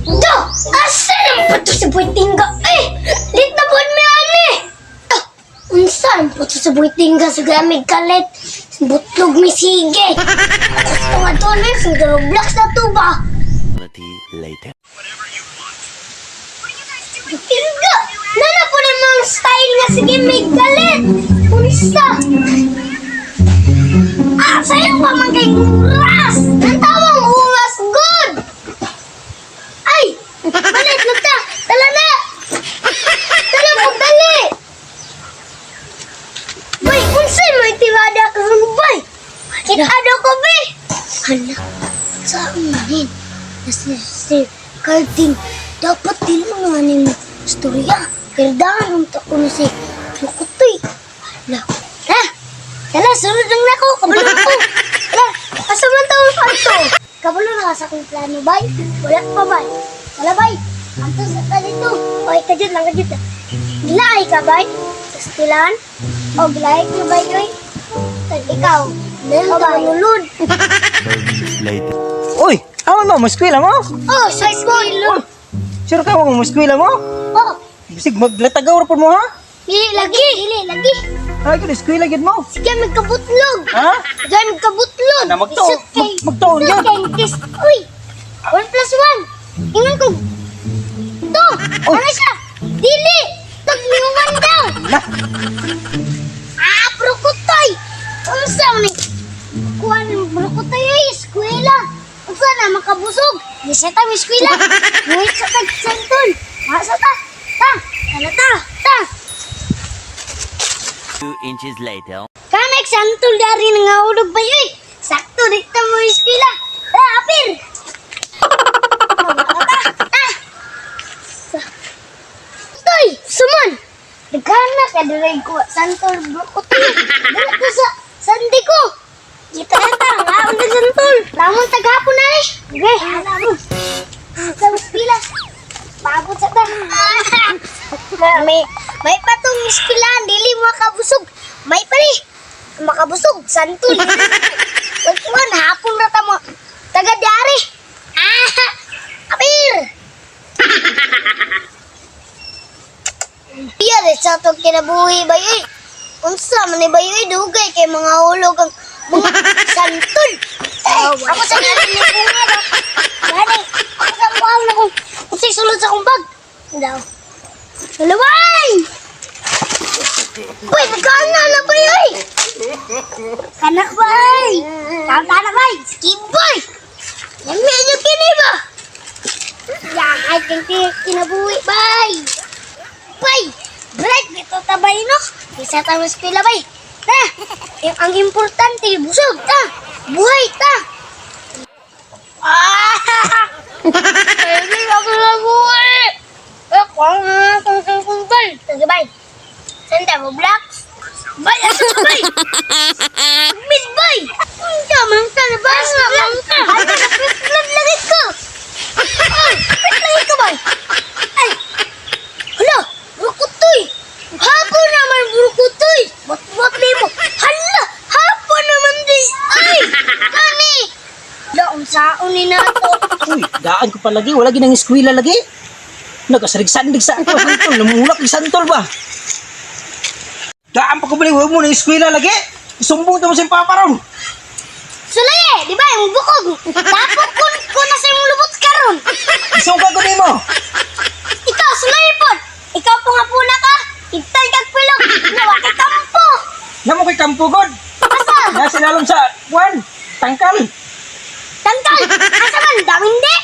Do! Asa naman pa to sa buitingga? Lit na buwan mi ani! Unsan po to sa buitingga sa gamig kalit? Butlog mi sige! Gusto nga to na yung Roblox na to ba? Later. Buitingga! Nana po namang style nga sige may galit! Unsa? Sa'yo pa man kay Uras! Ang tawang Uras good! Ay! Balit, magta! Tala na! Tala mo, dali! Bay, unsay mo itirada ka ng bay? Kitado ko, bay! Hala, saan manin? Si Carding, dapat din mo nga ning storya. Kailangan ang tako na si Lukutoy. Hala, Tala, sunod lang na ko. Kabalo ko. Tala, kasaman taon pa ito. Kabalo na ka sa akong plano, bay. Wala pa, bay. Wala, bay. Anto sa dito. Okay, kajud lang, kajud. Gilay ka, bay. Sa stilan. O, gilay ka, bay, yoy. Ikaw. O, bay, lulod. 30 minutes later. Uy! Aman mo, muskwila mo? Oh, sa school. Sure ka mo, muskwila mo? Oh, Bisig maglatagaw rapon mo ha? dili lagi. Ay, kung eskwila gid mo. Sige, magkabutlog. Ha? Sige, magkabutlog. Ano, magtuon Isot yun. kay test. Uy, 1+1. Ingan ko. To, Uy. ano siya? Dili. Tagliwan daw. Na, Brukutoy. Unsa man ni? Kuan brukutoy ay eskwela. Unsa na makabusog? Di siya ta eskwela. Wait sa tag-sentol. Asa ta? Ta. Ano ta? 2 inches later. Kamek santol dari nga ulog ba yoy? Sakto dito mo eskwela. Apir. Toy, suman. Dagana ka diray ko santol brukutoy. Dala ko sa sandi ko. Kita ta nga ang santol. Lamon tagapon na ni. Ge, ano? Sa eskwela. Pagod sa ta. May patong iskilan, dili mo makabusog. May pa ni. Makabusog, santol. Wagkuhan, hapon na ta mo. Taga-dari. Apir! Iya, sa itong kinabuhi ba yun? Unsa, man ba yun? Dugay kay mga hulog ang mga santol. Ako sa natin ni bunga ba? Gani, ako sa buhaw na kung usay sulod sa kong bag. Daw. Halaway! Uy, nagkana na ba yun? Kana bay! Kana bay! Skip boy! Yan medyo kini ba? Yan, ay kinabuhi bay! Bay! Bright, dito tabay no? Isa tayo pila bay! Ta! Ang importante, busog ta! Buhay ta! Hindi ako laguwi! Ako nga kung bay! Sige bay! Saan tayo, Blacks? Bay, asa ka, bay? Miss Bay! Hindi, mangka na ba? Mangka! Ay, napit lagi ko! Ay, napit lagi ko, bay! Ay! Hala! Burukutoy! Hapon naman, burukutoy! Ba't mo? Hala! Hapon naman, di! Ay! Kani! Daong saon ni nato! uy, daan ko pa lagi. Wala ginang eskwila lagi. Nagasarig-sandig sa ako. Santol, namulak ni Santol ba? Daan pa ko balik. Huwag mo na eskwila lagi. Sumbong ito mo sa paparon. Sulaye! Di ba yung bukog? Tapos ko na sa yung lubot karon! Isong ka ko mo. Ikaw, sulaye po! Ikaw po nga pula ka! Itay kag pilog! Nawa kay kampo! Namo kay Kampugod. Asa? Nasa lalong sa, tangkal. Tangkal! Asa man? Daming di!